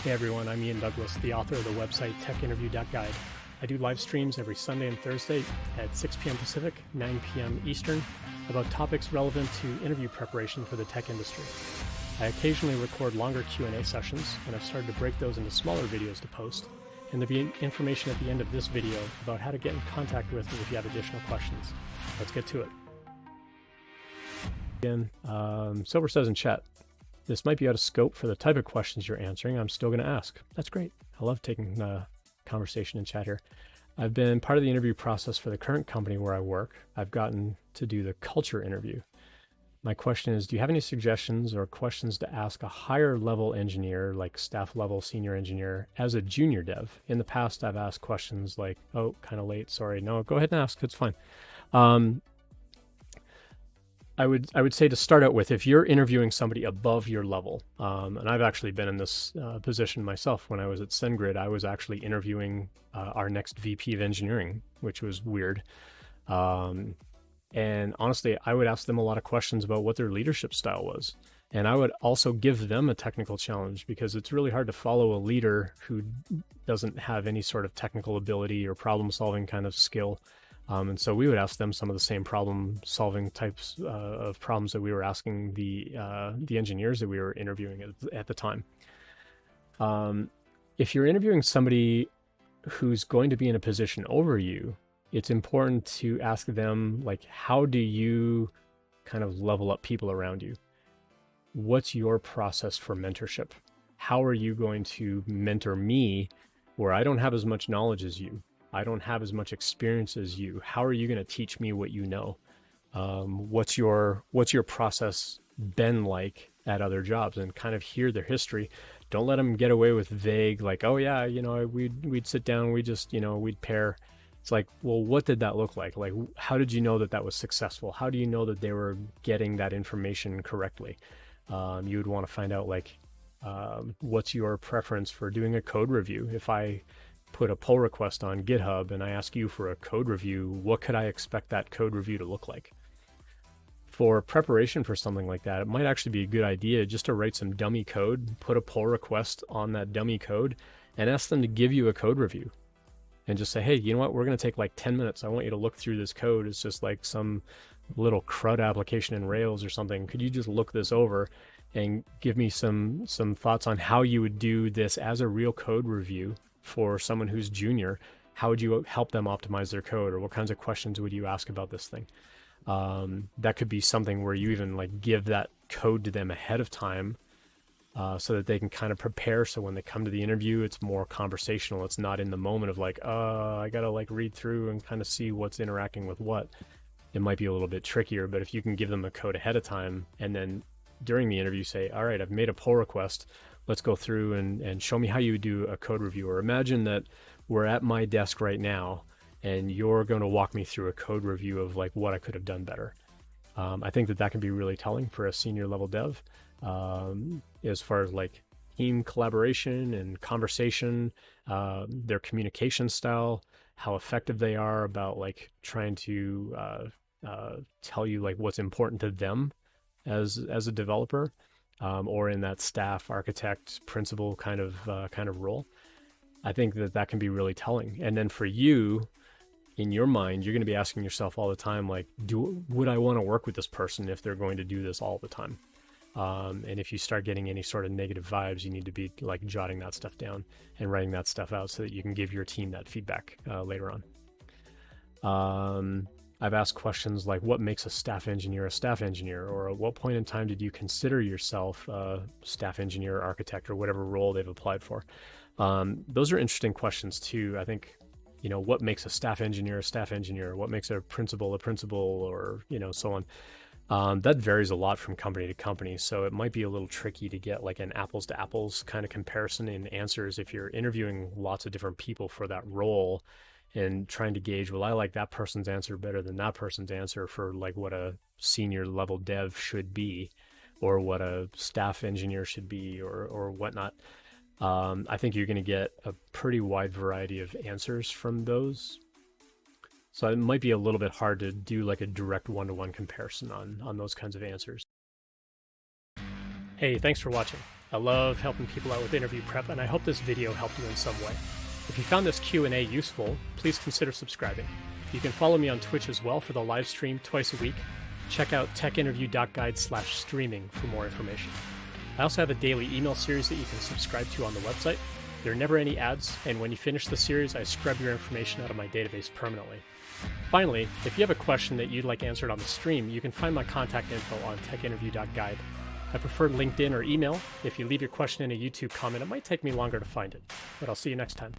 Hey everyone, I'm Ian Douglas, the author of the website techinterview.guide. I do live streams every Sunday and Thursday at 6 p.m. Pacific, 9 p.m. Eastern about topics relevant to interview preparation for the tech industry. I occasionally record longer Q&A sessions, and I've started to break those into smaller videos to post. And there'll be information at the end of this video about how to get in contact with me if you have additional questions. Let's get to it. Again, Silver says in chat, this might be out of scope for the type of questions you're answering. I'm still going to ask. That's great. I love taking conversation in chat here. I've been part of the interview process for the current company where I work. I've gotten to do the culture interview. My question is, do you have any suggestions or questions to ask a higher level engineer, like staff level senior engineer, as a junior dev? In the past, I've asked questions like, oh, kind of late, sorry. No, go ahead and ask. It's fine. I would say to start out with, if you're interviewing somebody above your level, and I've actually been in this position myself. When I was at SendGrid, I was actually interviewing our next VP of engineering, which was weird. And honestly, I would ask them a lot of questions about what their leadership style was. And I would also give them a technical challenge, because it's really hard to follow a leader who doesn't have any sort of technical ability or problem solving kind of skill. And so we would ask them some of the same problem solving types of problems that we were asking the engineers that we were interviewing at the time. If you're interviewing somebody who's going to be in a position over you, it's important to ask them, like, how do you kind of level up people around you? What's your process for mentorship? How are you going to mentor me where I don't have as much knowledge as you? I don't have as much experience as you. How are you going to teach me what you know? What's your process been like at other jobs? And kind of hear their history. Don't let them get away with vague, like, oh yeah, we'd sit down, we'd pair. It's like, well, what did that look like? Like, how did you know that was successful? How do you know that they were getting that information correctly? You would want to find out, like, what's your preference for doing a code review? If I put a pull request on GitHub and I ask you for a code review, what could I expect that code review to look like? For preparation for something like that, it might actually be a good idea just to write some dummy code, put a pull request on that dummy code, and ask them to give you a code review. And just say, hey, you know what? We're going to take like 10 minutes. I want you to look through this code. It's just like some little CRUD application in Rails or something. Could you just look this over and give me some thoughts on how you would do this as a real code review for someone who's junior? How would you help them optimize their code, or what kinds of questions would you ask about this thing? That could be something where you even like give that code to them ahead of time, so that they can kind of prepare. So when they come to the interview, it's more conversational. It's not in the moment of like, I got to like read through and kind of see what's interacting with what. It might be a little bit trickier, but if you can give them a code ahead of time and then during the interview say, all right, I've made a pull request. Let's go through and show me how you do a code review. Or imagine that we're at my desk right now and you're going to walk me through a code review of like what I could have done better. I think that can be really telling for a senior level dev. As far as like team collaboration and conversation, their communication style, how effective they are about like trying to tell you like what's important to them as a developer, or in that staff architect principal kind of role. I think that can be really telling. And then for you, in your mind, you're going to be asking yourself all the time, like, would I want to work with this person if they're going to do this all the time? And if you start getting any sort of negative vibes, you need to be like jotting that stuff down and writing that stuff out so that you can give your team that feedback later on. I've asked questions like, what makes a staff engineer? Or at what point in time did you consider yourself a staff engineer, architect, or whatever role they've applied for? Those are interesting questions too. I think, what makes a staff engineer? What makes a principal, or, so on. That varies a lot from company to company. So it might be a little tricky to get like an apples to apples kind of comparison in answers if you're interviewing lots of different people for that role and trying to gauge, well, I like that person's answer better than that person's answer for like what a senior level dev should be, or what a staff engineer should be, or whatnot. I think you're going to get a pretty wide variety of answers from those. So it might be a little bit hard to do like a direct one-to-one comparison on those kinds of answers. Hey, thanks for watching. I love helping people out with interview prep, and I hope this video helped you in some way. If you found this Q&A useful, please consider subscribing. You can follow me on Twitch as well for the live stream twice a week. Check out techinterview.guide/streaming for more information. I also have a daily email series that you can subscribe to on the website. There are never any ads, and when you finish the series, I scrub your information out of my database permanently. Finally, if you have a question that you'd like answered on the stream, you can find my contact info on techinterview.guide. I prefer LinkedIn or email. If you leave your question in a YouTube comment, it might take me longer to find it, but I'll see you next time.